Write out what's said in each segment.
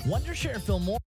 Wondershare Fillmore.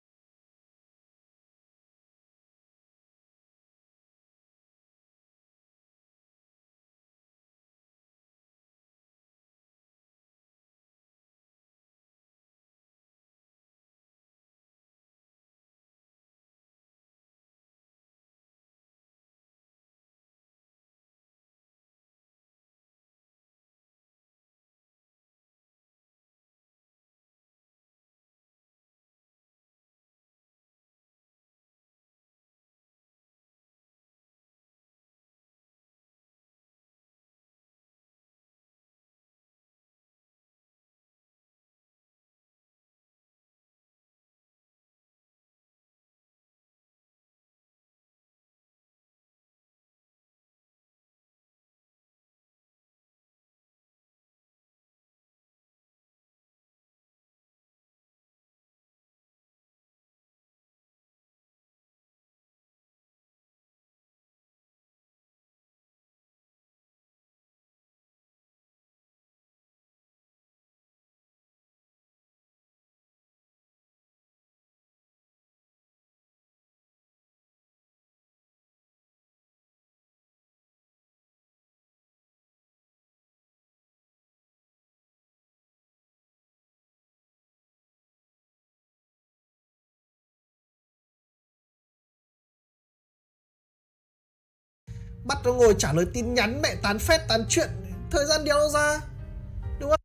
Bắt nó ngồi trả lời tin nhắn mẹ tán phét tán chuyện, thời gian đéo ra, đúng không?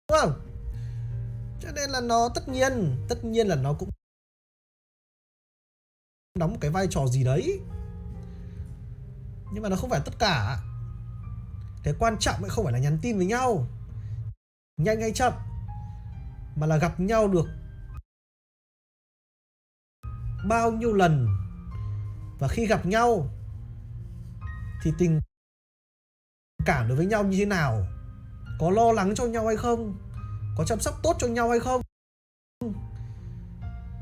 Đúng không? Cho nên là nó tất nhiên là nó cũng đóng một cái vai trò gì đấy, nhưng mà nó không phải tất cả. Cái quan trọng ấy không phải là nhắn tin với nhau nhanh hay chậm, mà là gặp nhau được bao nhiêu lần, và khi gặp nhau thì tình cảm đối với nhau như thế nào, có lo lắng cho nhau hay không, có chăm sóc tốt cho nhau hay không.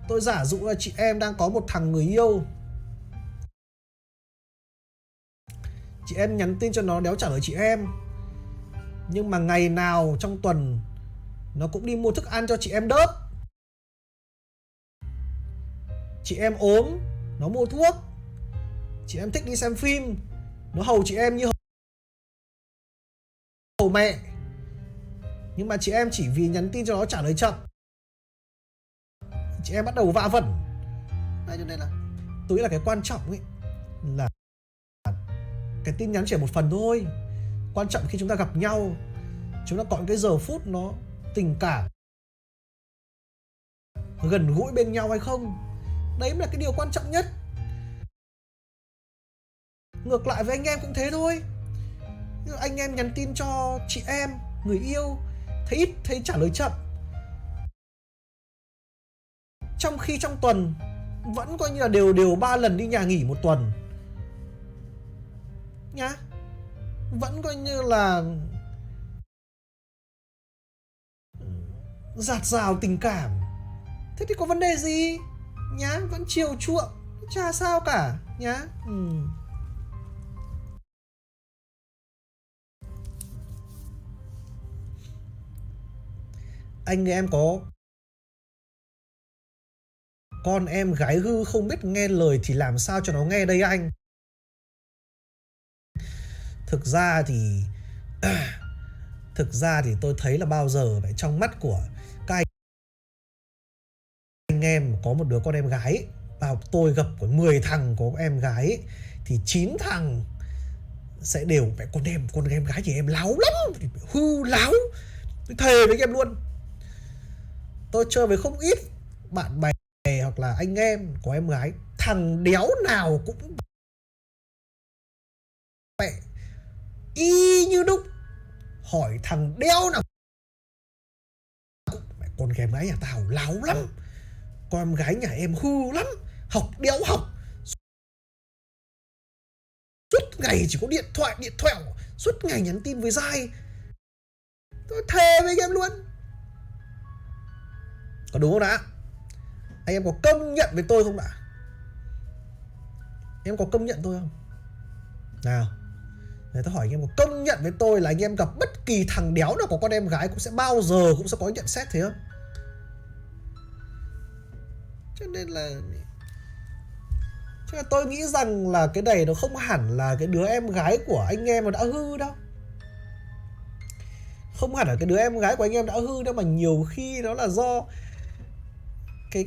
Tôi giả dụ là chị em đang có một thằng người yêu, chị em nhắn tin cho nó đéo trả lời chị em, nhưng mà ngày nào trong tuần nó cũng đi mua thức ăn cho chị em đớp. Chị em ốm, nó mua thuốc. Chị em thích đi xem phim, nó hầu chị em như hầu mẹ. Nhưng mà chị em chỉ vì nhắn tin cho nó trả lời chậm, chị em bắt đầu vạ vẩn. Đấy, cho nên là tôi nghĩ là cái quan trọng ấy là cái tin nhắn chỉ là một phần thôi. Quan trọng khi chúng ta gặp nhau, chúng ta có những cái giờ phút nó tình cảm, gần gũi bên nhau hay không. Đấy mới là cái điều quan trọng nhất. Ngược lại với anh em cũng thế thôi. Anh em nhắn tin cho chị em, người yêu, thấy ít, thấy trả lời chậm, trong khi trong tuần vẫn coi như là đều 3 lần đi nhà nghỉ một tuần nhá, vẫn coi như là dạt dào tình cảm. Thế thì có vấn đề gì nhá, vẫn chiều chuộng, chả sao cả nhá. Anh em có con em gái hư không biết nghe lời thì làm sao cho nó nghe đây anh? Thực ra thì thực ra thì tôi thấy là bao giờ vậy, trong mắt của các anh em có một đứa con em gái ấy, vào tôi gặp của 10 thằng có em gái ấy, thì 9 thằng sẽ đều mẹ con em gái thì em láo lắm, hư láo. Tôi thề với em luôn. Tôi chơi với không ít bạn bè hoặc là anh em có em gái, thằng đéo nào cũng mẹ y như đúc. Hỏi thằng đéo nào cũng mẹ con em gái nhà tao láo lắm, con em gái nhà em hư lắm, học đéo học, suốt ngày chỉ có điện thoại, suốt ngày nhắn tin với dai. Tôi thề với em luôn. Có đúng không đã? Anh em có công nhận với tôi không đã? Em có công nhận tôi không? Nào, để tôi hỏi anh em có công nhận với tôi là anh em gặp bất kỳ thằng đéo nào có con em gái cũng sẽ bao giờ cũng sẽ có nhận xét thế không? Cho nên là tôi nghĩ rằng là cái này nó không hẳn là cái đứa em gái của anh em nó đã hư đâu. Không hẳn là cái đứa em gái của anh em đã hư đâu, mà nhiều khi nó là do cái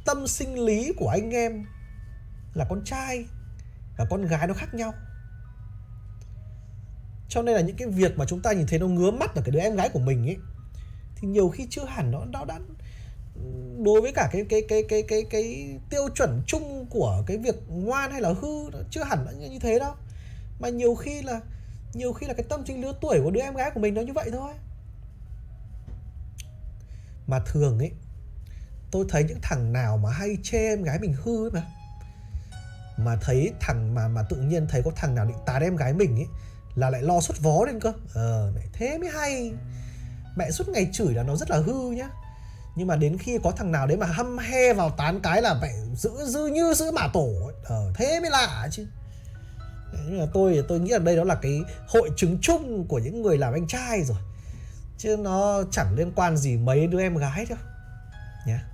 tâm sinh lý của anh em là con trai và con gái nó khác nhau. Cho nên là những cái việc mà chúng ta nhìn thấy nó ngứa mắt ở cái đứa em gái của mình ấy, thì nhiều khi chưa hẳn nó đã đối với cả cái tiêu chuẩn chung của cái việc ngoan hay là hư, nó chưa hẳn là như thế đâu. Mà nhiều khi là cái tâm sinh lứa tuổi của đứa em gái của mình nó như vậy thôi. Mà thường ấy, tôi thấy những thằng nào mà hay chê em gái mình hư ấy mà thấy thằng mà tự nhiên thấy có thằng nào định tán em gái mình ấy là lại lo sốt vó lên cơ. Thế mới hay. Mẹ suốt ngày chửi là nó rất là hư nhá, nhưng mà đến khi có thằng nào đấy mà hăm he vào tán cái là mẹ dữ như sữa mả tổ ấy. Thế mới lạ chứ. Nhưng mà tôi nghĩ là đây đó là cái hội chứng chung của những người làm anh trai rồi, chứ nó chẳng liên quan gì mấy đứa em gái đâu nhá.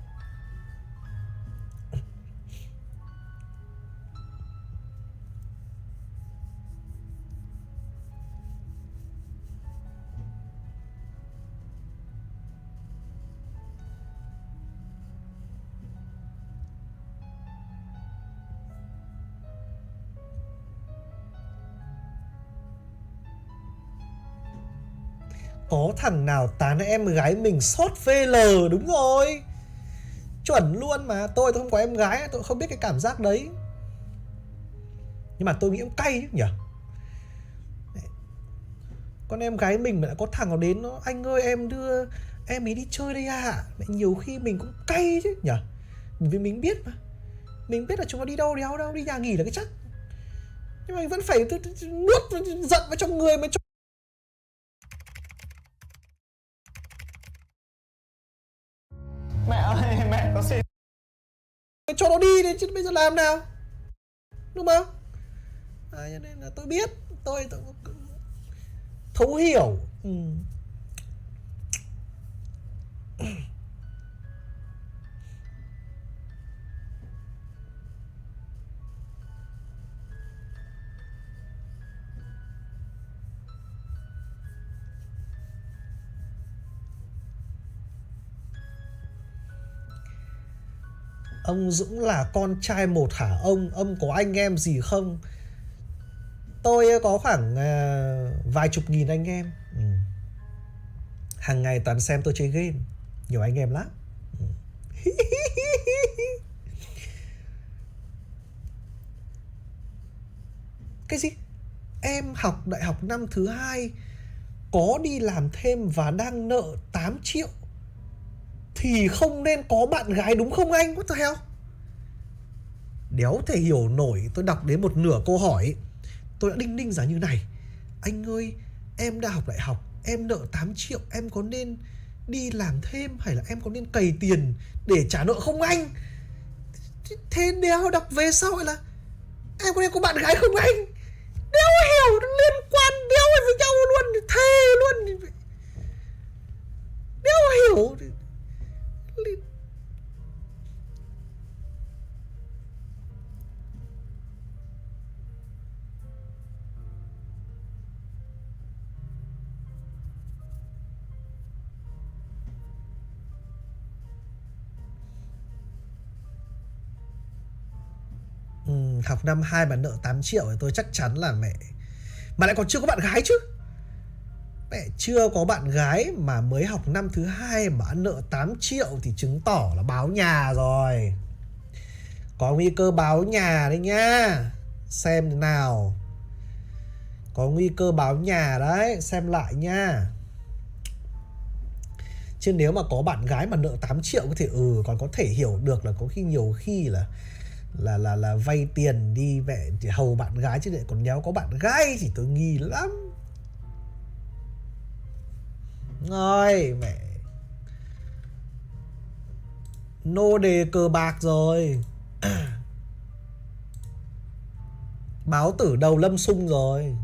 Có thằng nào tán em gái mình sốt VL, đúng rồi, chuẩn luôn. Mà tôi không có em gái, tôi không biết cái cảm giác đấy, nhưng mà tôi nghĩ cũng cay chứ nhỉ. Con em gái mình mà lại có thằng nào đến nó anh ơi em đưa em ý đi chơi đây à, nhiều khi mình cũng cay chứ nhỉ. Vì mình biết mà, mình biết là chúng nó đi đâu đi nhà nghỉ là cái chắc, nhưng mà mình vẫn phải nuốt giận vào trong người mà Mẹ ơi, mẹ có xin cho nó đi đấy chứ bây giờ làm nào, đúng không? Cho nên là tôi biết, tôi thấu hiểu. Ông Dũng là con trai một hả ông có anh em gì không? Tôi có khoảng vài chục nghìn anh em. Hàng ngày toàn xem tôi chơi game, nhiều anh em lắm. Cái gì? Em học đại học năm thứ 2, có đi làm thêm và đang nợ 8 triệu thì không nên có bạn gái đúng không anh? What the hell? Đéo thể hiểu nổi. Tôi đọc đến một nửa câu hỏi, tôi đã đinh ninh ra như này. Anh ơi, em đã học đại học, em nợ 8 triệu, em có nên đi làm thêm hay là em có nên cày tiền để trả nợ không anh? Thế đéo đọc về sau là em có nên có bạn gái không anh? Đéo hiểu, liên quan đéo với nhau luôn, thề luôn. Đéo hiểu. Học năm 2 mà nợ 8 triệu thì tôi chắc chắn là mẹ. Mà lại còn chưa có bạn gái chứ. Mẹ chưa có bạn gái mà mới học năm thứ 2 mà nợ 8 triệu thì chứng tỏ là báo nhà rồi. Có nguy cơ báo nhà đấy nhá. Xem thế nào. Có nguy cơ báo nhà đấy, xem lại nha. Chứ nếu mà có bạn gái mà nợ 8 triệu thì còn có thể hiểu được là có khi nhiều khi là vay tiền đi mẹ để hầu bạn gái, chứ lại còn nếu có bạn gái thì tôi nghi lắm. Rồi mẹ nô đề cờ bạc rồi. Báo tử đầu lâm sung rồi.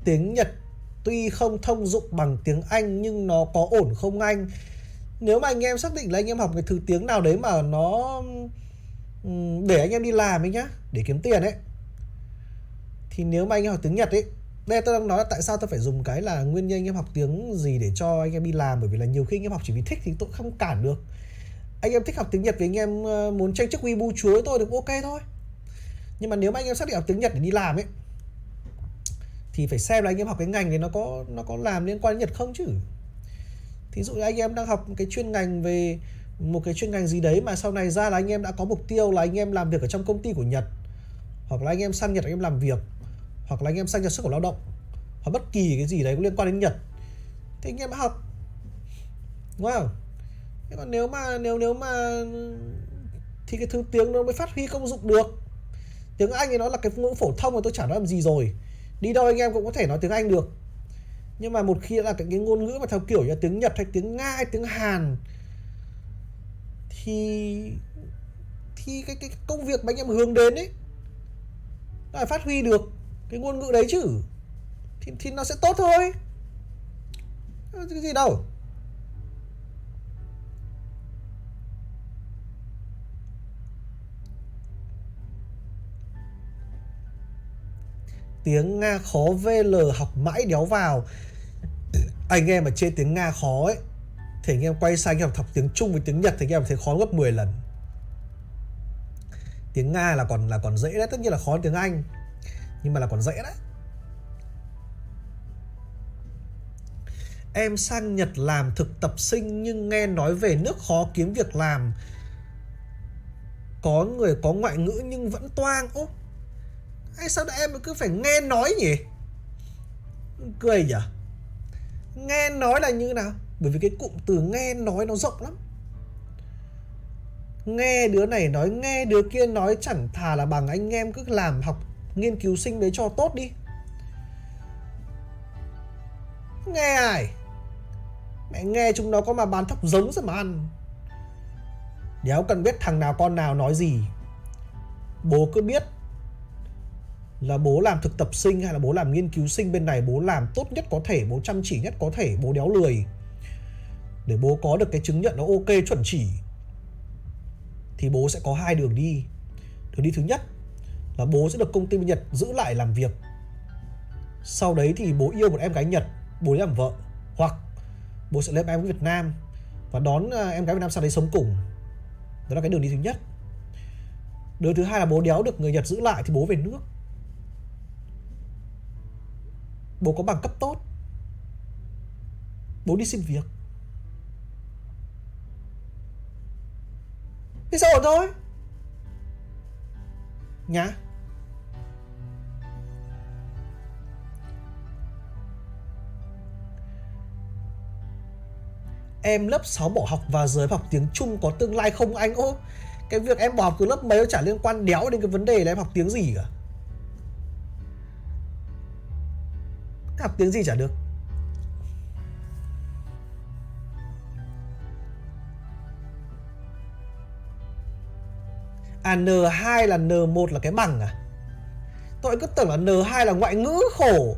Tiếng Nhật tuy không thông dụng bằng tiếng Anh nhưng nó có ổn không anh? Nếu mà anh em xác định là anh em học cái thứ tiếng nào đấy mà nó để anh em đi làm ấy nhá, để kiếm tiền ấy, thì nếu mà anh em học tiếng Nhật ấy, đây tôi đang nói là tại sao tôi phải dùng cái là nguyên nhân anh em học tiếng gì để cho anh em đi làm, bởi vì là nhiều khi anh em học chỉ vì thích thì tôi không cản được. Anh em thích học tiếng Nhật vì anh em muốn tranh chức Weibo chúa với tôi được, ok thôi. Nhưng mà nếu mà anh em xác định học tiếng Nhật để đi làm ấy thì phải xem là anh em học cái ngành này nó có làm liên quan đến Nhật không chứ. Thí dụ như anh em đang học cái chuyên ngành về một cái chuyên ngành gì đấy mà sau này ra là anh em đã có mục tiêu là anh em làm việc ở trong công ty của Nhật, hoặc là anh em sang Nhật anh em làm việc, hoặc là anh em sang Nhật xuất khẩu lao động, hoặc bất kỳ cái gì đấy có liên quan đến Nhật thì anh em đã học, đúng không? Thế còn nếu mà thì cái thứ tiếng nó mới phát huy công dụng được. Tiếng Anh thì nó là cái ngôn ngữ phổ thông mà tôi chả nói làm gì rồi, đi đâu anh em cũng có thể nói tiếng Anh được. Nhưng mà một khi là cái ngôn ngữ mà theo kiểu như tiếng Nhật hay tiếng Nga hay tiếng Hàn thì cái công việc mà anh em hướng đến ấy nó phải phát huy được cái ngôn ngữ đấy chứ, thì nó sẽ tốt thôi, cái gì đâu. Tiếng Nga khó VL học mãi đéo vào. Anh em mà chê tiếng Nga khó ấy thì anh em quay sang anh em học tiếng Trung với tiếng Nhật thì anh em thấy khó gấp 10 lần. Tiếng Nga là còn dễ đấy, tất nhiên là khó hơn tiếng Anh, nhưng mà là còn dễ đấy. Em sang Nhật làm thực tập sinh nhưng nghe nói về nước khó kiếm việc làm. Có người có ngoại ngữ nhưng vẫn toang. Ô, hay sao em cứ phải nghe nói nhỉ? Cười nhỉ? Nghe nói là như nào? Bởi vì cái cụm từ nghe nói nó rộng lắm. Nghe đứa này nói, nghe đứa kia nói, chẳng thà là bằng anh em cứ làm học nghiên cứu sinh đấy cho tốt đi. Nghe ai? Mẹ nghe chúng nó có mà bán thóc giống rồi mà ăn. Đéo cần biết thằng nào con nào nói gì. Bố cứ biết là bố làm thực tập sinh hay là bố làm nghiên cứu sinh bên này, bố làm tốt nhất có thể, bố chăm chỉ nhất có thể, bố đéo lười, để bố có được cái chứng nhận nó ok chuẩn chỉ, thì bố sẽ có hai đường đi. Đường đi thứ nhất là bố sẽ được công ty bên Nhật giữ lại làm việc. Sau đấy thì bố yêu một em gái Nhật, bố lấy làm vợ. Hoặc bố sẽ lấy em gái Việt Nam và đón em gái Việt Nam sang đấy sống cùng. Đó là cái đường đi thứ nhất. Đường thứ hai là bố đéo được người Nhật giữ lại thì bố về nước. Bố có bằng cấp tốt, bố đi xin việc. Thế sao ổn thôi nhá. Em lớp 6 bỏ học và giờ học tiếng Trung có tương lai không anh? Ô, cái việc em bỏ học từ lớp mấy nó chả liên quan đéo đến cái vấn đề là em học tiếng gì cả. Học tiếng gì chả được. À, N2 là N1 là cái bằng à? Tôi cứ tưởng là N2 là ngoại ngữ khổ.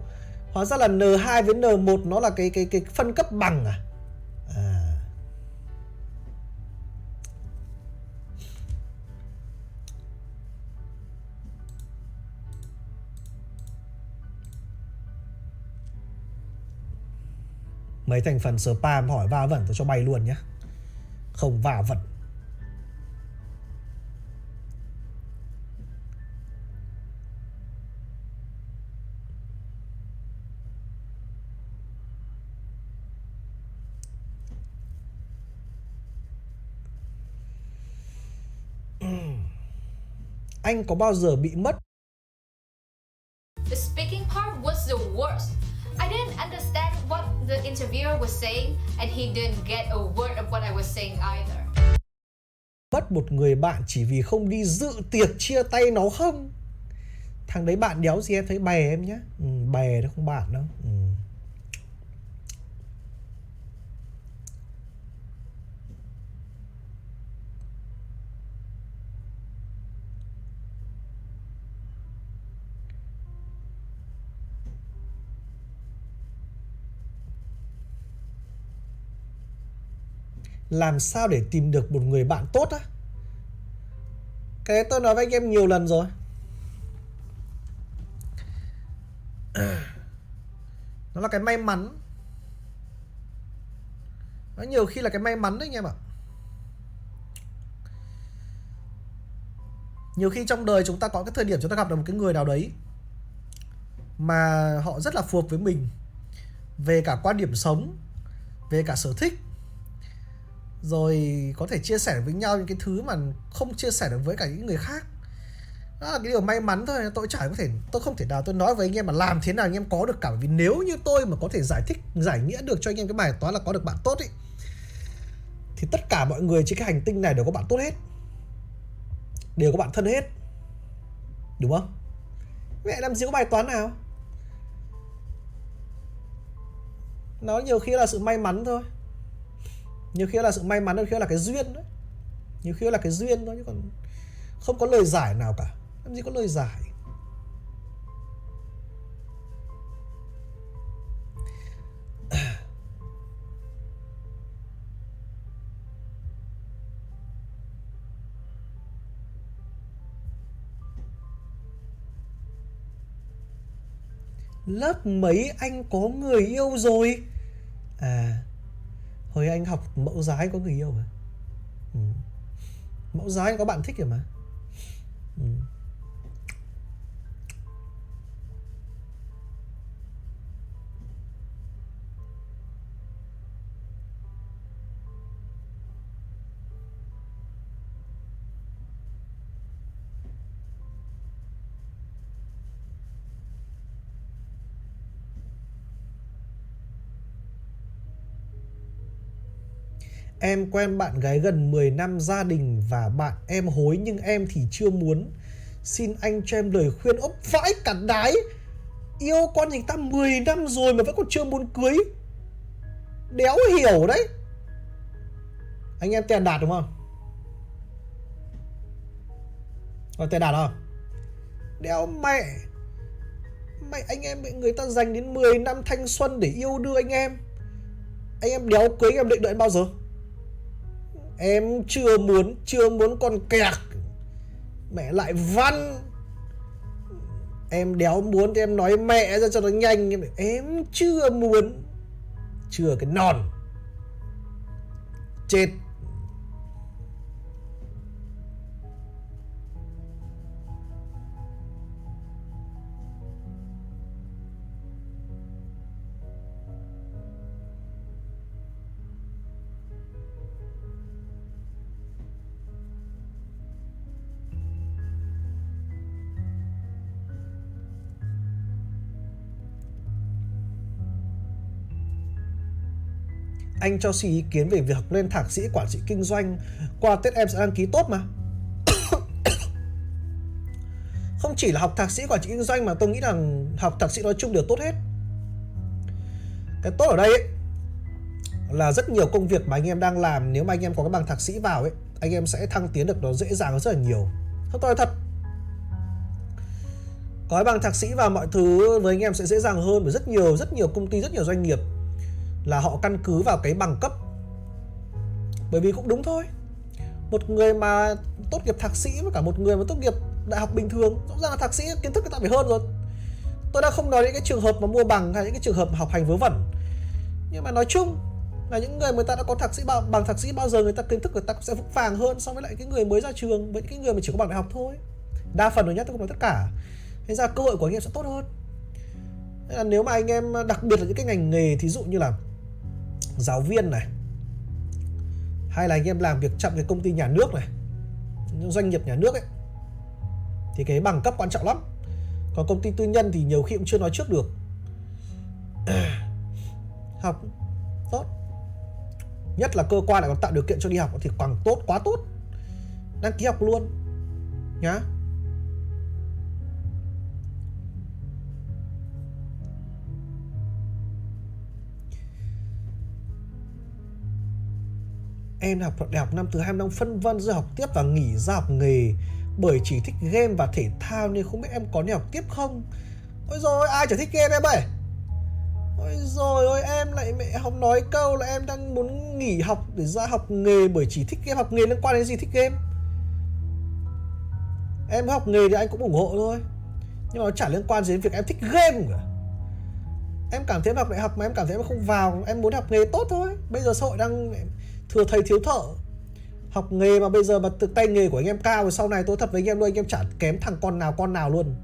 Hóa ra là N2 với N1 nó là cái phân cấp bằng à? À. Mấy thành phần spam hỏi va vẩn tôi cho bay luôn nhé. Không va vẩn. Anh có bao giờ bị mất? The speaking part was the worst. I didn't understand what the interviewer was saying and he didn't get a word of what I was saying either. Mất một người bạn chỉ vì không đi dự tiệc chia tay nó không? Thằng đấy bạn đéo gì em thấy bè em nhé. Bè nó không bạn đâu. Làm sao để tìm được một người bạn tốt á? Cái tôi nói với anh em nhiều lần rồi. Nó là cái may mắn. Nó nhiều khi là cái may mắn đấy anh em ạ. Nhiều khi trong đời chúng ta có cái thời điểm chúng ta gặp được một cái người nào đấy mà họ rất là phù hợp với mình, về cả quan điểm sống, về cả sở thích, rồi có thể chia sẻ với nhau những cái thứ mà không chia sẻ được với cả những người khác. Đó là cái điều may mắn thôi. Tôi không thể nào tôi nói với anh em mà làm thế nào anh em có được cả. Bởi vì nếu như tôi mà có thể giải nghĩa được cho anh em cái bài toán là có được bạn tốt ấy, thì tất cả mọi người trên cái hành tinh này đều có bạn tốt hết, đều có bạn thân hết, đúng không? Mẹ làm gì có bài toán nào. Nó nhiều khi là sự may mắn thôi. Nhiều khi là sự may mắn, nhiều khi là cái duyên đấy. Nhiều khi là cái duyên thôi, chứ còn không có lời giải nào cả. Làm gì có lời giải. Lớp mấy anh có người yêu rồi? À, hồi anh học mẫu giáo có người yêu rồi. Mẫu giáo anh có bạn thích rồi mà. Em quen bạn gái gần 10 năm, gia đình và bạn em hối nhưng em thì chưa muốn. Xin anh cho em lời khuyên. Ốp vãi cả đái. Yêu con người ta 10 năm rồi mà vẫn còn chưa muốn cưới. Đéo hiểu đấy. Anh em tiền đạt đúng không? Còn tiền đạt không? Đéo mẹ. Mày anh em bị người ta dành đến 10 năm thanh xuân để yêu đương anh em. Anh em đéo cưới anh em định đợi đến bao giờ? Em chưa muốn con kẹt. Mẹ lại văn. Em đéo muốn thì em nói mẹ ra cho nó nhanh. Em chưa muốn. Chưa cái non. Chết. Anh cho xin ý kiến về việc học lên thạc sĩ quản trị kinh doanh. Qua Tết em sẽ đăng ký tốt mà. Không chỉ là học thạc sĩ quản trị kinh doanh mà tôi nghĩ là học thạc sĩ nói chung đều tốt hết. Cái tốt ở đây ấy, là rất nhiều công việc mà anh em đang làm, nếu mà anh em có cái bằng thạc sĩ vào ấy, anh em sẽ thăng tiến được nó dễ dàng hơn rất là nhiều. Tôi thật, có bằng thạc sĩ và mọi thứ với anh em sẽ dễ dàng hơn, bởi rất nhiều công ty, rất nhiều doanh nghiệp là họ căn cứ vào cái bằng cấp. Bởi vì cũng đúng thôi, một người mà tốt nghiệp thạc sĩ với cả một người mà tốt nghiệp đại học bình thường, rõ ràng là thạc sĩ kiến thức người ta phải hơn rồi. Tôi đã không nói đến cái trường hợp mà mua bằng hay những cái trường hợp mà học hành vớ vẩn, nhưng mà nói chung là những người ta đã có thạc sĩ bằng thạc sĩ bao giờ người ta kiến thức người ta cũng sẽ vững vàng hơn so với lại cái người mới ra trường, với những cái người mà chỉ có bằng đại học thôi. Đa phần rồi nhé, tôi không nói tất cả. Thế ra cơ hội của anh em sẽ tốt hơn. Nên là nếu mà anh em đặc biệt là những cái ngành nghề thí dụ như là giáo viên này, hay là anh em làm việc trong cái công ty nhà nước này, những doanh nghiệp nhà nước ấy, thì cái bằng cấp quan trọng lắm. Còn công ty tư nhân thì nhiều khi cũng chưa nói trước được. Học tốt, nhất là cơ quan lại còn tạo điều kiện cho đi học thì càng tốt, quá tốt. Đăng ký học luôn nhá. Em học đại học năm thứ 2 đang phân vân giữa học tiếp và nghỉ ra học nghề, bởi chỉ thích game và thể thao nên không biết em có nên học tiếp không. Ôi rồi ai chả thích game em ơi. Ôi rồi ôi, em lại mẹ học nói câu là em đang muốn nghỉ học để ra học nghề bởi chỉ thích game. Học nghề liên quan đến gì thích game? Em học nghề thì anh cũng ủng hộ thôi, nhưng mà nó chả liên quan gì đến việc em thích game cả. Em cảm thấy em học đại học mà em cảm thấy em không vào, em muốn học nghề tốt thôi. Bây giờ xã hội đang thừa thầy thiếu thợ. Học nghề mà bây giờ mà từ tay nghề của anh em cao rồi, sau này tôi thật với anh em luôn, anh em chả kém thằng con nào luôn.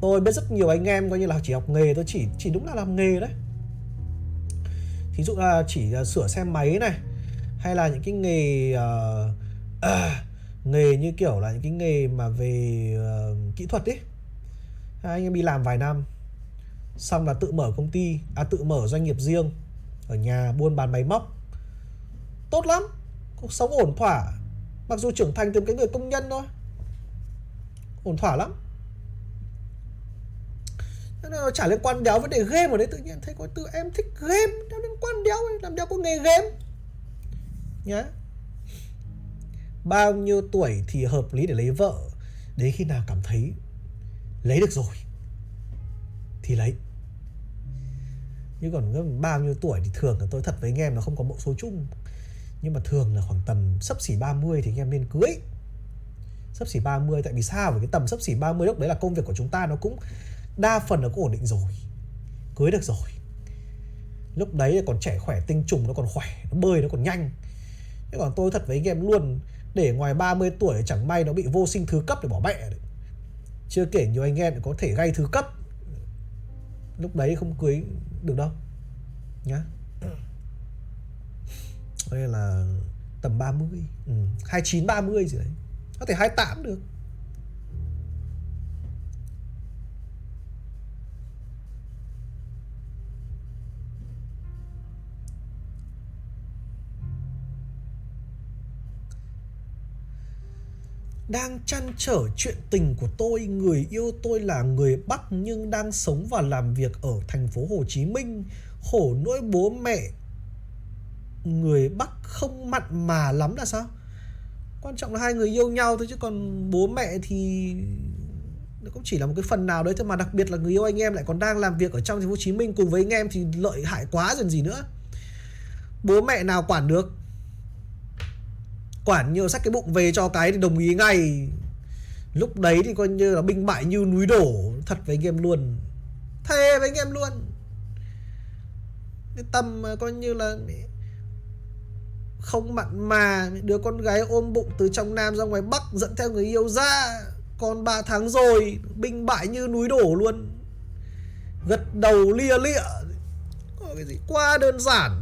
Tôi biết rất nhiều anh em coi như là chỉ học nghề, tôi chỉ đúng là làm nghề đấy. Thí dụ là chỉ sửa xe máy này, hay là những cái nghề nghề như kiểu là những cái nghề mà về kỹ thuật ấy. Anh em đi làm vài năm xong là tự mở công ty, tự mở doanh nghiệp riêng, ở nhà buôn bán máy móc, tốt lắm, cuộc sống ổn thỏa. Mặc dù trưởng thành từ cái người công nhân thôi, ổn thỏa lắm. Nó chả liên quan đéo vấn đề game ở đấy. Tự nhiên thấy có từ em thích game, đéo liên quan đéo ấy, làm đéo có nghề game nhá. Bao nhiêu tuổi thì hợp lý để lấy vợ? Đến khi nào cảm thấy lấy được rồi thì lấy. Nhưng còn bao nhiêu tuổi thì thường là tôi thật với anh em là không có mẫu số chung, nhưng mà thường là khoảng tầm xấp xỉ 30 thì anh em nên cưới. Xấp xỉ 30, tại vì sao? Vì cái tầm xấp xỉ 30 lúc đấy là công việc của chúng ta nó cũng đa phần nó cũng ổn định rồi, cưới được rồi. Lúc đấy còn trẻ khỏe, tinh trùng nó còn khỏe, nó bơi nó còn nhanh. Thế còn tôi thật với anh em luôn, để ngoài 30 tuổi chẳng may nó bị vô sinh thứ cấp để bỏ mẹ đấy. Chưa kể nhiều anh em có thể gây thứ cấp, lúc đấy không cưới được đâu nhá. Đây là tầm 30, 29 30 gì đấy, có thể 28 được. Đang trăn trở chuyện tình của tôi. Người yêu tôi là người Bắc nhưng đang sống và làm việc ở thành phố Hồ Chí Minh. Khổ nỗi bố mẹ người Bắc không mặn mà lắm là sao? Quan trọng là hai người yêu nhau thôi, chứ còn bố mẹ thì nó cũng chỉ là một cái phần nào đấy thôi mà. Đặc biệt là người yêu anh em lại còn đang làm việc ở trong thành phố Hồ Chí Minh cùng với anh em thì lợi hại quá rồi gì nữa. Bố mẹ nào quản được. Quản nhiều xách cái bụng về cho cái thì đồng ý ngay. Lúc đấy thì coi như là binh bại như núi đổ. Thật với anh em luôn, thề với anh em luôn. Cái tầm coi như là không mặn mà, đứa con gái ôm bụng từ trong Nam ra ngoài Bắc dẫn theo người yêu ra, còn 3 tháng rồi binh bại như núi đổ luôn. Gật đầu lia lịa, có cái gì quá đơn giản.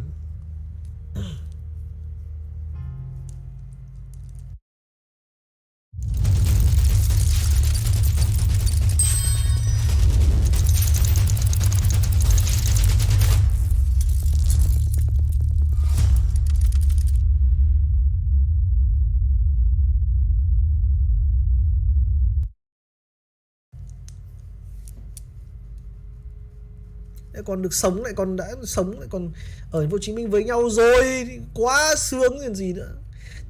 Lại còn được sống, lại còn đã sống, lại còn ở thành phố Hồ Chí Minh với nhau rồi thì quá sướng còn gì nữa.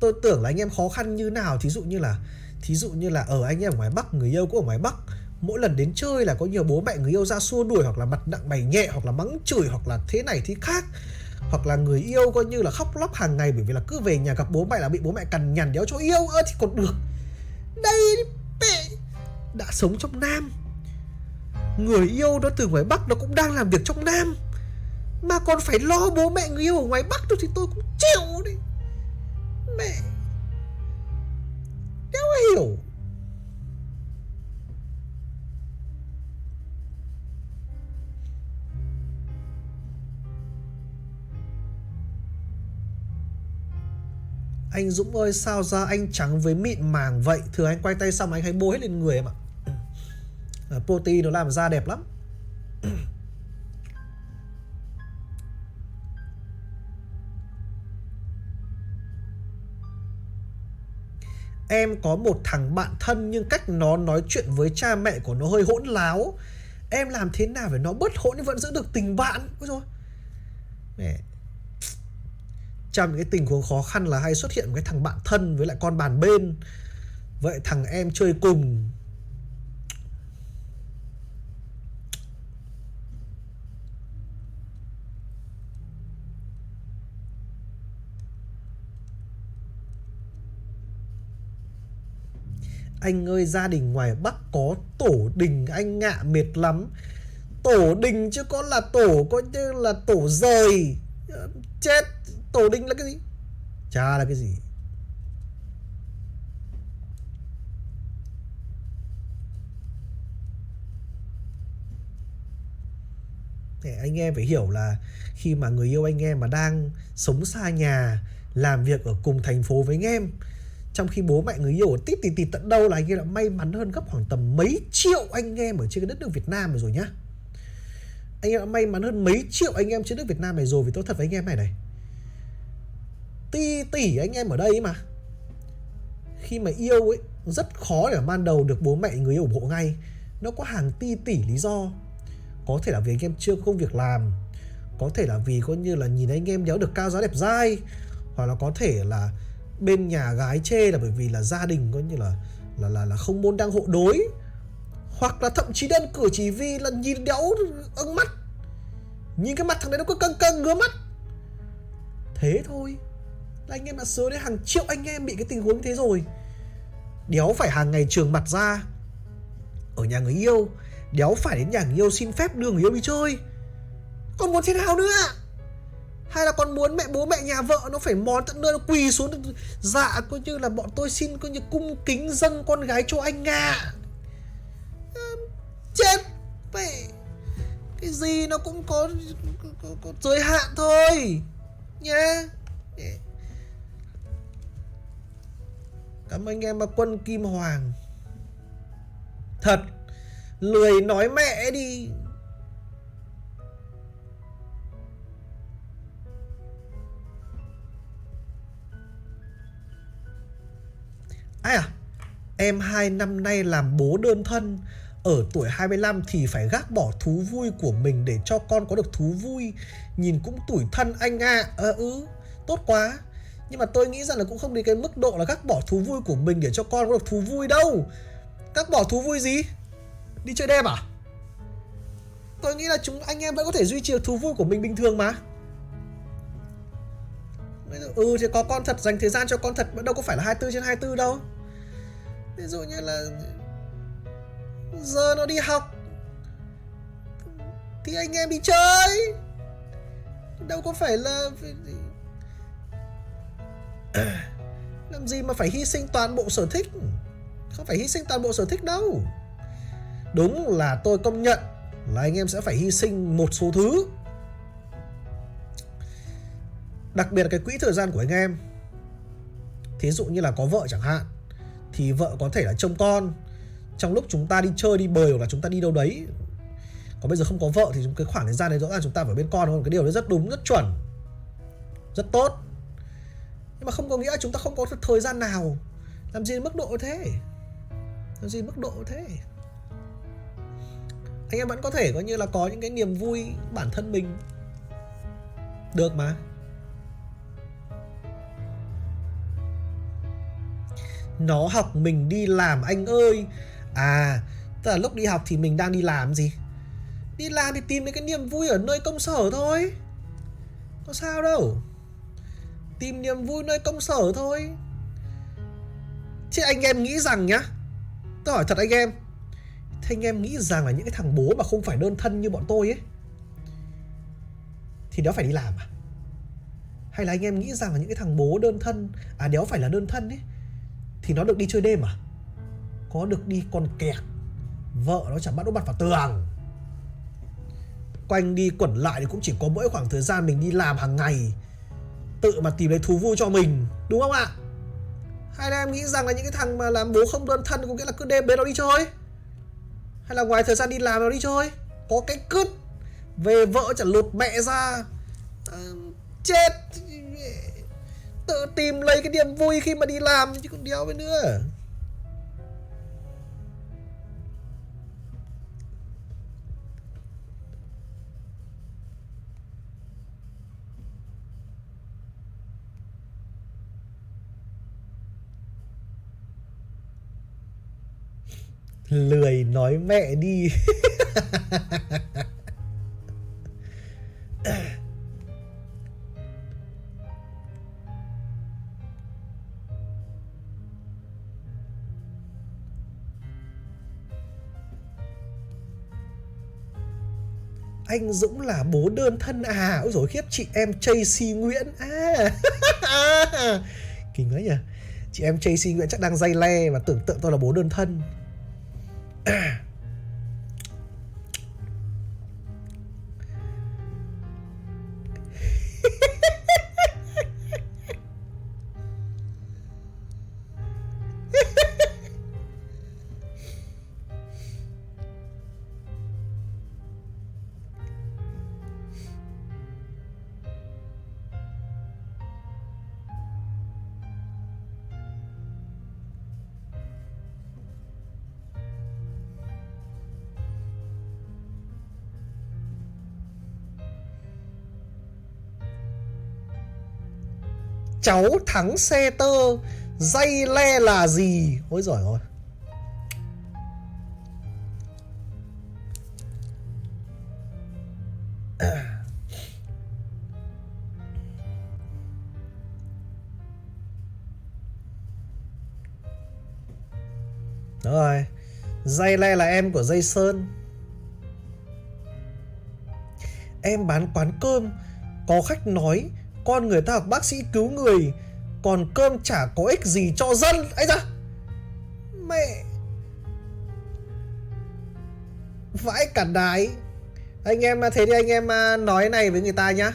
Tôi tưởng là anh em khó khăn như nào, thí dụ như là Thí dụ như là ở anh em ở ngoài Bắc, người yêu cũng ở ngoài Bắc, mỗi lần đến chơi là có nhiều bố mẹ người yêu ra xua đuổi, hoặc là mặt nặng mày nhẹ, hoặc là mắng chửi, hoặc là thế này thế khác, hoặc là người yêu coi như là khóc lóc hàng ngày bởi vì là cứ về nhà gặp bố mẹ là bị bố mẹ cằn nhằn đéo cho yêu. Thì còn được. Đây mẹ đã sống trong Nam, người yêu nó từ ngoài Bắc nó cũng đang làm việc trong Nam, mà còn phải lo bố mẹ người yêu ở ngoài Bắc thì tôi cũng chịu đi. Mẹ đéo hiểu. Anh Dũng ơi, sao da anh trắng với mịn màng vậy? Thường anh quay tay xong anh hay bôi hết lên người em ạ. Poti nó làm da đẹp lắm. Em có một thằng bạn thân nhưng cách nó nói chuyện với cha mẹ của nó hơi hỗn láo. Em làm thế nào để nó bớt hỗn nhưng vẫn giữ được tình bạn? Ôi dồi. Mẹ. Trong những cái tình huống khó khăn là hay xuất hiện một cái thằng bạn thân với lại con bàn bên. Vậy thằng em chơi cùng. Anh ơi, gia đình ngoài Bắc có tổ đình anh ngạ mệt lắm. Tổ đình chứ có là tổ coi như là tổ rời. Chết. Tổ đình là cái gì? Chả là cái gì. Để anh em phải hiểu là khi mà người yêu anh em mà đang sống xa nhà, làm việc ở cùng thành phố với anh em, trong khi bố mẹ người yêu ở tít tịt tận đâu, là anh em đã may mắn hơn gấp khoảng tầm mấy triệu anh em ở trên cái đất nước Việt Nam rồi nhá. Anh em đã may mắn hơn mấy triệu anh em trên đất Việt Nam này rồi. Vì tôi thật với anh em này tỷ anh em ở đây mà, khi mà yêu ấy rất khó để ban đầu được bố mẹ người yêu ủng hộ ngay. Nó có hàng tỷ lý do. Có thể là vì anh em chưa có công việc làm, có thể là vì coi như là nhìn anh em đéo được cao giá đẹp dai, hoặc là có thể là bên nhà gái chê là bởi vì là gia đình coi như là không môn đăng hộ đối, hoặc là thậm chí đơn cử chỉ vì là nhìn đéo ưng mắt, nhìn cái mặt thằng đấy nó cứ căng ngứa mắt. Thế thôi là anh em đã sớm đến hàng triệu anh em bị cái tình huống như thế rồi. Đéo phải hàng ngày trường mặt ra ở nhà người yêu, đéo phải đến nhà người yêu xin phép đưa người yêu đi chơi. Còn muốn thế nào nữa? Hay là còn muốn bố mẹ nhà vợ nó phải mòn tận nơi, nó quỳ xuống dạ coi như là bọn tôi xin coi như cung kính dâng con gái cho anh ạ. Chết vậy. Cái gì nó cũng có giới hạn thôi nhé. Cảm ơn anh em mà quân Kim Hoàng. Thật lười nói mẹ đi. Ai à, em 2 năm nay làm bố đơn thân. Ở tuổi 25 thì phải gác bỏ thú vui của mình để cho con có được thú vui. Nhìn cũng tủi thân anh ạ. Tốt quá. Nhưng mà tôi nghĩ rằng là cũng không đến cái mức độ là gác bỏ thú vui của mình để cho con có được thú vui đâu. Gác bỏ thú vui gì? Đi chơi đêm à? Tôi nghĩ là anh em vẫn có thể duy trì thú vui của mình bình thường mà. Thì có con thật, dành thời gian cho con thật, vẫn đâu có phải là 24/24 đâu. Ví dụ như là giờ nó đi học thì anh em đi chơi, đâu có phải là làm gì mà phải hy sinh toàn bộ sở thích. Không phải hy sinh toàn bộ sở thích đâu. Đúng là tôi công nhận là anh em sẽ phải hy sinh một số thứ, đặc biệt là cái quỹ thời gian của anh em. Thí dụ như là có vợ chẳng hạn, thì vợ có thể là trông con trong lúc chúng ta đi chơi, đi bời, hoặc là chúng ta đi đâu đấy. Còn bây giờ không có vợ thì cái khoảng thời gian đấy rõ ràng chúng ta phải bên con, đúng. Cái điều đấy rất đúng, rất chuẩn, rất tốt. Nhưng mà không có nghĩa là chúng ta không có thời gian nào. Làm gì mức độ thế? Làm gì mức độ thế? Anh em vẫn có thể coi như là có những cái niềm vui bản thân mình được mà. Nó học mình đi làm anh ơi. À, tức là lúc đi học thì mình đang đi làm gì? Đi làm thì tìm đến cái niềm vui ở nơi công sở thôi. Có sao đâu. Tìm niềm vui nơi công sở thôi. Chứ anh em nghĩ rằng nhá, tôi hỏi thật anh em, thế anh em nghĩ rằng là những cái thằng bố mà không phải đơn thân như bọn tôi ấy thì đéo phải đi làm à? Hay là anh em nghĩ rằng là những cái thằng bố đơn thân, à đéo phải là đơn thân ấy, thì nó được đi chơi đêm à? Có được đi còn kẹt, vợ nó chẳng bắt nó mặt vào tường. Quanh đi quẩn lại thì cũng chỉ có mỗi khoảng thời gian mình đi làm hàng ngày, tự mà tìm lấy thú vui cho mình, đúng không ạ? Hay là em nghĩ rằng là những cái thằng mà làm bố không đơn thân có nghĩa là cứ đêm đến nó đi chơi? Hay là ngoài thời gian đi làm nó đi chơi? Có cái cứt về vợ chẳng lột mẹ ra. Chết. Tự tìm lấy cái niềm vui khi mà đi làm chứ còn đéo với nữa. Lười nói mẹ đi. Anh Dũng là bố đơn thân à? Ôi dồi khiếp, chị em Tracy Nguyễn à. Kinh quá nhỉ. Chị em Tracy Nguyễn chắc đang dây le và tưởng tượng tôi là bố đơn thân. Cháu thắng xe tơ, dây le là gì? Ôi giời ơi. Đúng rồi, dây le là em của dây Sơn. Em bán quán cơm, có khách nói con người ta học bác sĩ cứu người, còn cơm chả có ích gì cho dân. Ấy da, mẹ vãi cả đái. Anh em thế thì anh em nói này với người ta nhá.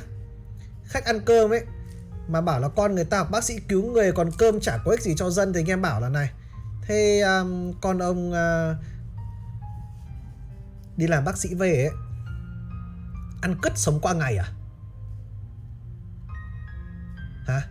Khách ăn cơm ấy mà bảo là con người ta học bác sĩ cứu người, còn cơm chả có ích gì cho dân, thì anh em bảo là này, thế con ông đi làm bác sĩ về ấy, ăn cứt sống qua ngày à? Hả?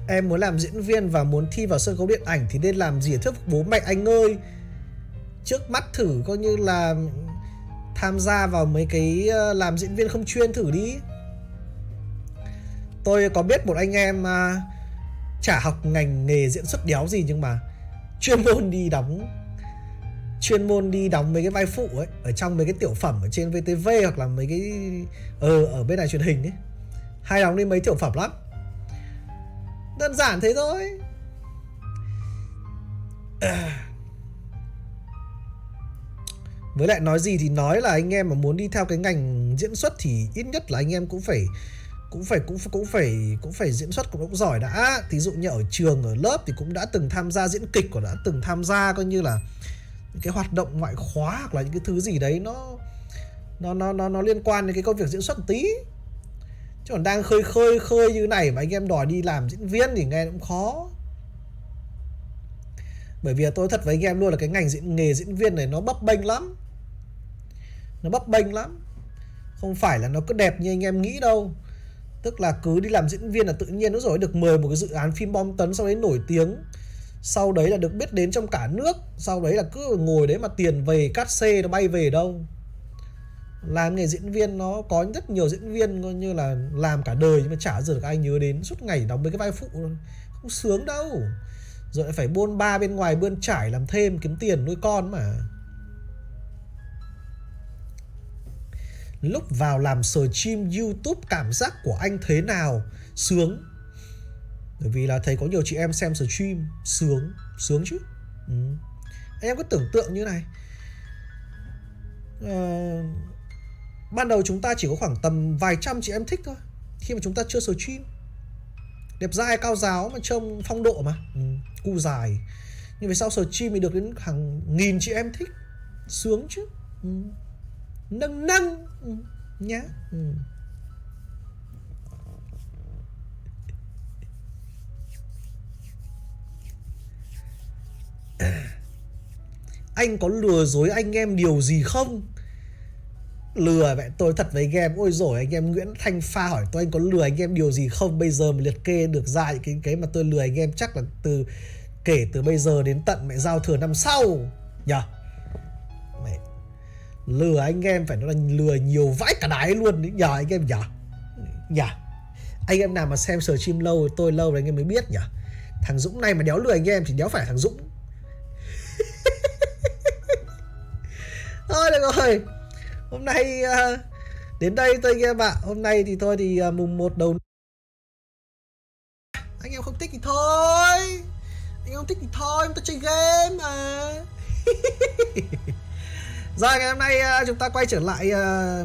Em muốn làm diễn viên và muốn thi vào sân khấu điện ảnh thì nên làm gì để thuyết phục bố mẹ anh ơi? Trước mắt thử coi như là tham gia vào mấy cái làm diễn viên không chuyên thử đi. Tôi có biết một anh em chả học ngành nghề diễn xuất đéo gì, nhưng mà chuyên môn đi đóng mấy cái vai phụ ấy ở trong mấy cái tiểu phẩm ở trên VTV hoặc là mấy cái ở bên đài truyền hình ấy, hay đóng đi mấy tiểu phẩm lắm. Đơn giản thế thôi. Với lại nói gì thì nói là anh em mà muốn đi theo cái ngành diễn xuất thì ít nhất là anh em cũng phải diễn xuất cũng giỏi đã. Thí dụ như ở trường, ở lớp thì cũng đã từng tham gia diễn kịch, hoặc đã từng tham gia coi như là những cái hoạt động ngoại khóa, hoặc là những cái thứ gì đấy nó liên quan đến cái công việc diễn xuất một tí. Chứ còn đang khơi như này mà anh em đòi đi làm diễn viên thì nghe cũng khó. Bởi vì tôi thật với anh em luôn là cái nghề diễn viên này nó bấp bênh lắm. Nó bấp bênh lắm. Không phải là nó cứ đẹp như anh em nghĩ đâu. Tức là cứ đi làm diễn viên là tự nhiên nó rồi được mời một cái dự án phim bom tấn, sau đấy nổi tiếng, sau đấy là được biết đến trong cả nước, sau đấy là cứ ngồi đấy mà tiền về, cát xê nó bay về đâu. Làm nghề diễn viên nó có rất nhiều diễn viên coi như là làm cả đời nhưng mà chả giờ được ai nhớ đến, suốt ngày đóng mấy cái vai phụ không sướng đâu. Rồi lại phải bôn ba bên ngoài bươn trải làm thêm kiếm tiền nuôi con mà. Lúc vào làm stream YouTube cảm giác của anh thế nào? Sướng. Bởi vì là thấy có nhiều chị em xem stream. Sướng chứ. Anh em cứ tưởng tượng như này. Ban đầu chúng ta chỉ có khoảng tầm vài trăm chị em thích thôi. Khi mà chúng ta chưa stream. Đẹp dai cao giáo mà trông phong độ mà. Cu dài. Nhưng về sau stream thì được đến hàng nghìn chị em thích. Sướng chứ. Nâng nhá. Anh có lừa dối anh em điều gì không? Lừa vậy tôi thật với anh em. Ôi dồi, anh em Nguyễn Thanh Pha hỏi tôi anh có lừa anh em điều gì không. Bây giờ mà liệt kê được ra những cái mà tôi lừa anh em chắc là kể từ bây giờ đến tận mẹ giao thừa năm sau nhờ. Mẹ lừa anh em phải nói là lừa nhiều vãi cả đái luôn đấy nhờ anh em nhờ. Anh em nào mà xem stream lâu tôi lâu rồi anh em mới biết nhờ. Thằng Dũng này mà đéo lừa anh em thì đéo phải thằng Dũng. Thôi được rồi. Hôm nay đến đây thôi anh em ạ. Hôm nay thì thôi thì mùng 1 đầu. Anh em không thích thì thôi. Anh em không thích thì thôi, chúng ta chơi game mà. Rồi ngày hôm nay chúng ta quay trở lại,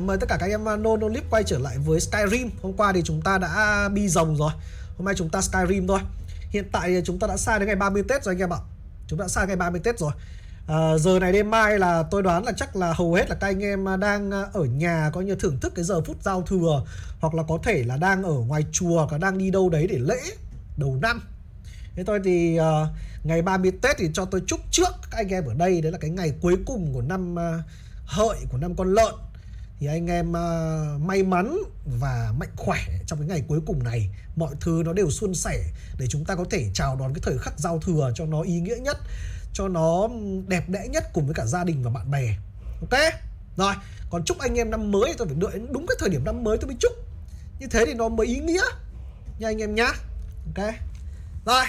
mời tất cả các em Nonolip quay trở lại với Skyrim. Hôm qua thì chúng ta đã bi rồng rồi. Hôm nay chúng ta Skyrim thôi. Hiện tại chúng ta đã xa đến ngày 30 Tết rồi anh em ạ. Chúng ta đã xa ngày 30 Tết rồi. Giờ này đêm mai là tôi đoán là chắc là hầu hết là các anh em đang ở nhà có như thưởng thức cái giờ phút giao thừa, hoặc là có thể là đang ở ngoài chùa, hoặc đang đi đâu đấy để lễ đầu năm. Thế thôi thì ngày 30 Tết thì cho tôi chúc trước các anh em ở đây, đấy là cái ngày cuối cùng của năm Hợi, của năm con lợn. Thì anh em may mắn và mạnh khỏe trong cái ngày cuối cùng này. Mọi thứ nó đều suôn sẻ để chúng ta có thể chào đón cái thời khắc giao thừa cho nó ý nghĩa nhất, cho nó đẹp đẽ nhất cùng với cả gia đình và bạn bè. Ok? Rồi, còn chúc anh em năm mới thì tôi phải đợi đúng cái thời điểm năm mới tôi mới chúc. Như thế thì nó mới ý nghĩa nha anh em nhá. Ok? Rồi,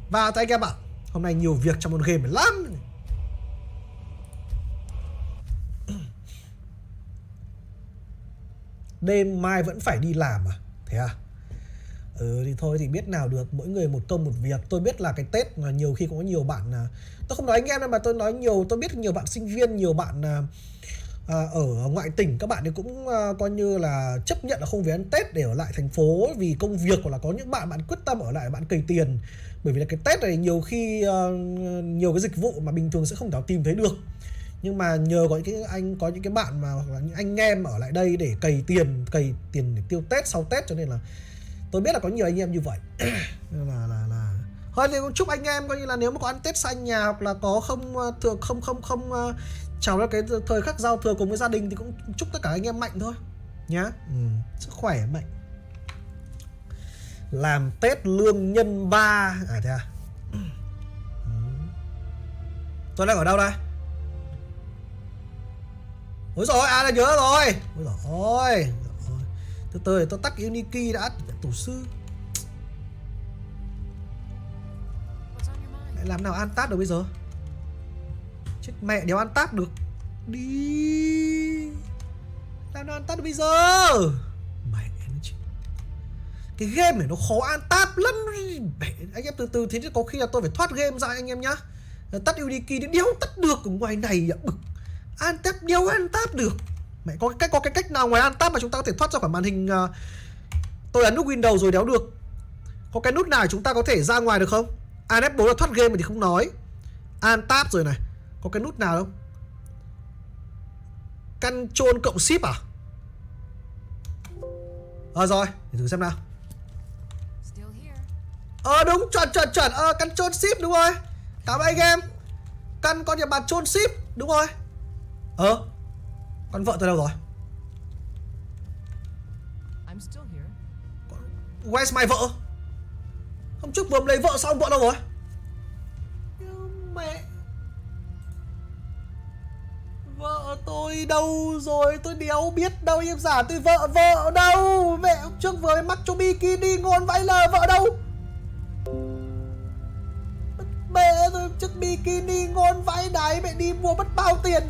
vào tay anh em ạ. Hôm nay nhiều việc trong một game này lắm. Đêm mai vẫn phải đi làm à? Thế à? Thì thôi thì biết nào được, mỗi người một công một việc. Tôi biết là cái Tết là nhiều khi cũng có nhiều bạn, tôi không nói anh em đâu mà tôi nói nhiều, tôi biết nhiều bạn sinh viên, nhiều bạn ở ngoại tỉnh, các bạn ấy cũng coi như là chấp nhận là không về ăn Tết để ở lại thành phố vì công việc, hoặc là có những bạn quyết tâm ở lại bạn cày tiền. Bởi vì là cái Tết này nhiều khi nhiều cái dịch vụ mà bình thường sẽ không thể tìm thấy được. Nhưng mà nhờ có những cái bạn mà hoặc là những anh em ở lại đây để cày tiền để tiêu Tết sau Tết, cho nên là tôi biết là có nhiều anh em như vậy. Thôi thì cũng chúc anh em coi như là nếu mà có ăn Tết xanh nhà, hoặc là có không chào ra cái thời khắc giao thừa cùng với gia đình thì cũng chúc tất cả anh em mạnh thôi nhá. Sức khỏe mạnh. Làm Tết lương nhân 3 à? Thế à? Tôi đang ở đâu đây? Ôi rồi, là nhớ rồi. Ôi rồi. Từ từ tôi tắt Unity đã. Tổ sư lại làm nào ăn tát được bây giờ? Chết mẹ, đéo ăn tát được. Đi. Làm nào ăn tát được bây giờ? Mẹ nó chứ. Cái game này nó khó ăn tát lắm. Anh em từ từ, thế thì có khi là tôi phải thoát game ra anh em nhá. Tắt Unity thì đéo tắt được ở ngoài này. Ăn tát đéo ăn tát được. Mẹ có cái cách nào ngoài ăn tab mà chúng ta có thể thoát ra khỏi màn hình? Tôi ấn nút Windows rồi đéo được. Có cái nút nào chúng ta có thể ra ngoài được không? F4 là thoát game thì không nói. Ăn tab rồi này. Có cái nút nào không? Ctrl cộng shift à? Rồi, để thử xem nào. Still here. Đúng, chuẩn. Căn chôn ship đúng rồi. Cảm ơn anh em. Căn con nhà bạn chôn ship, đúng rồi. Con vợ tôi đâu rồi? I'm still here. Where's my vợ? Hôm trước vừa lấy vợ xong vợ đâu rồi? Mẹ. Vợ tôi đâu rồi? Tôi đéo biết đâu em giả tôi vợ đâu? Mẹ hôm trước vừa mắc cho bikini ngon vãi lờ vợ đâu? Mẹ rồi chiếc bikini ngon vãi đái mẹ đi mua mất bao tiền.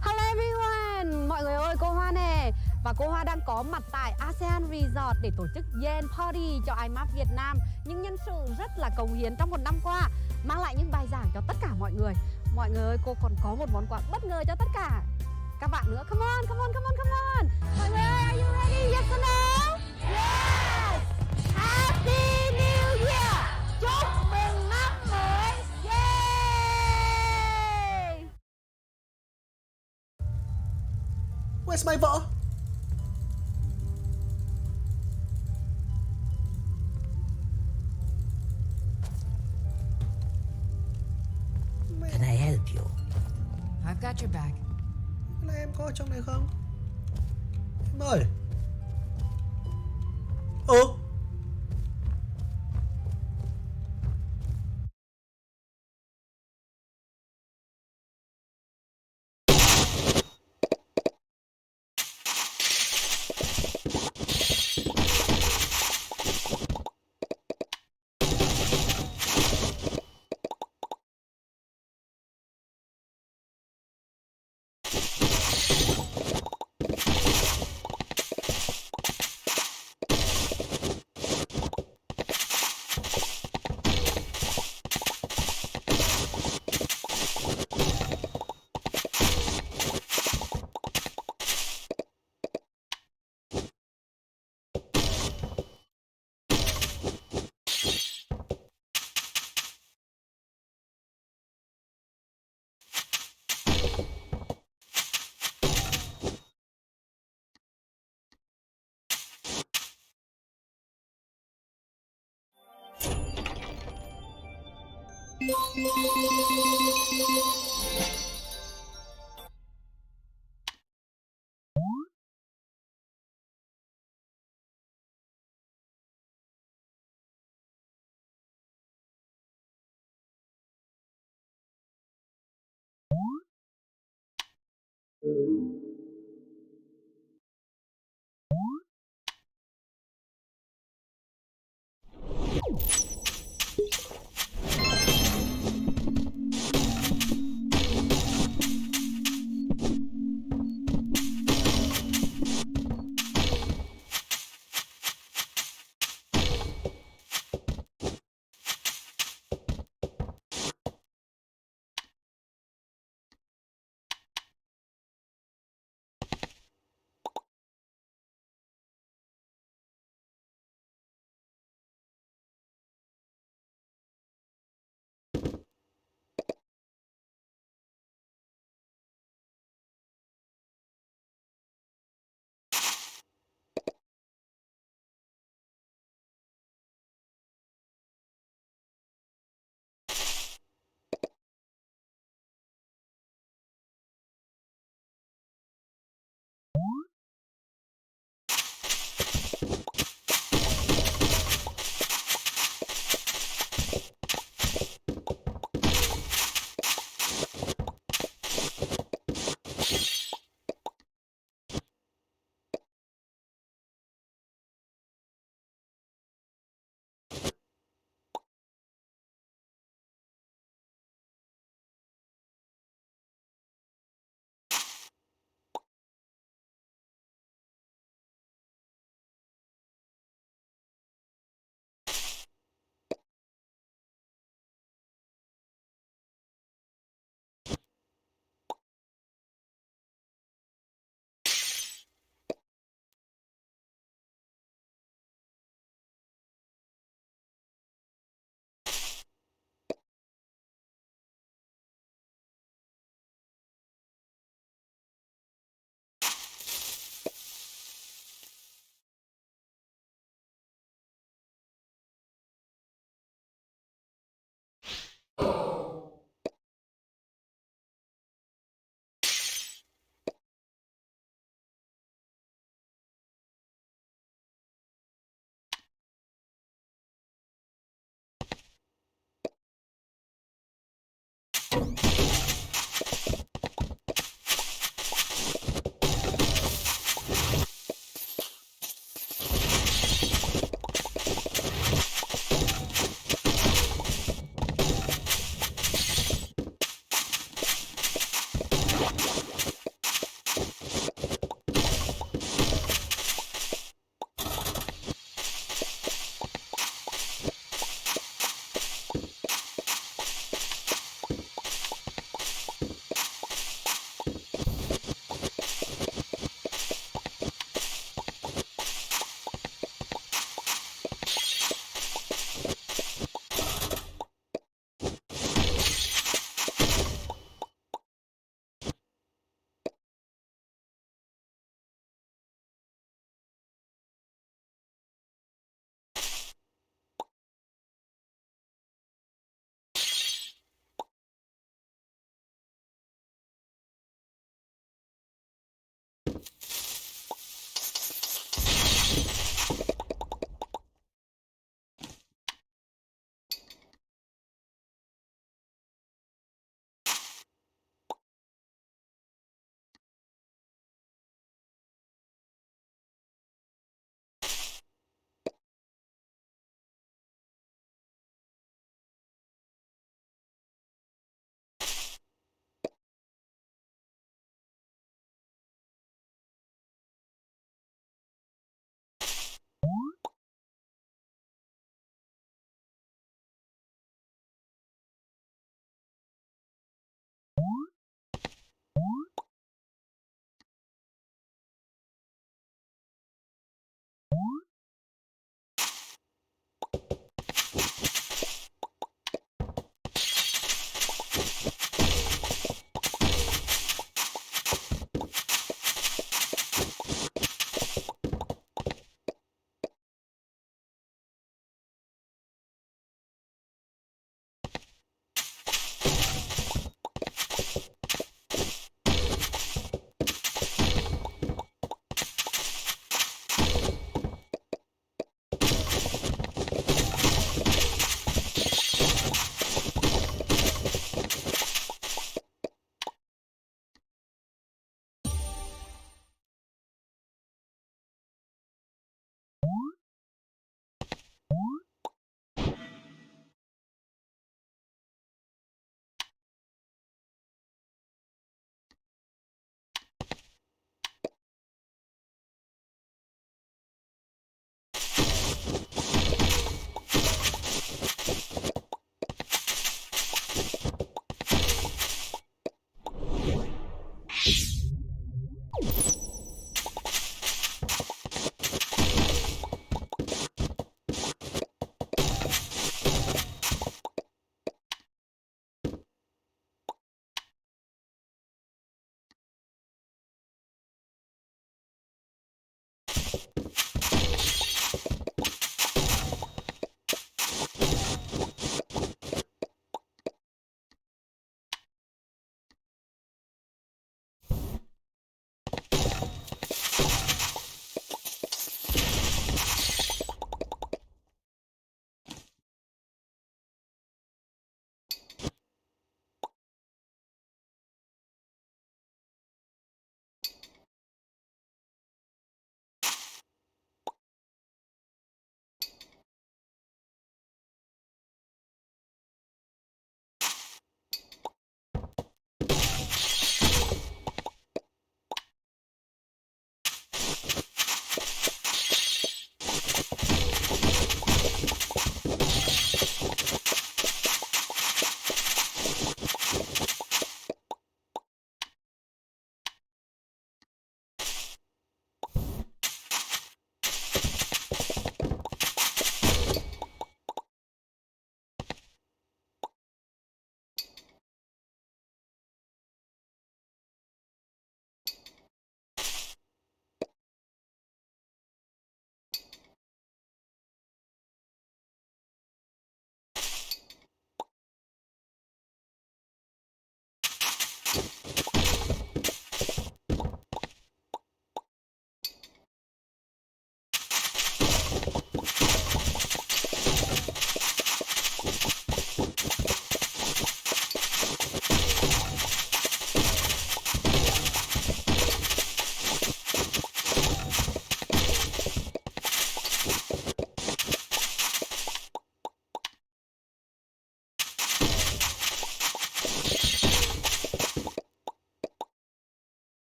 Hello everyone, mọi người ơi, cô Hoa nè. Và cô Hoa đang có mặt tại ASEAN Resort để tổ chức Yen Party cho IMAP Việt Nam. Những nhân sự rất là cống hiến trong một năm qua, mang lại những bài giảng cho tất cả mọi người. Mọi người ơi, cô còn có một món quà bất ngờ cho tất cả các bạn nữa. Come on. Mọi người ơi, are you ready? Yes or no? Yes! Happy New Year! Chúc mừng năm mới! Yay! Where's my vợ? Can I help you? I've got your back. Cái này em có ở trong này không? Em ơi.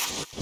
you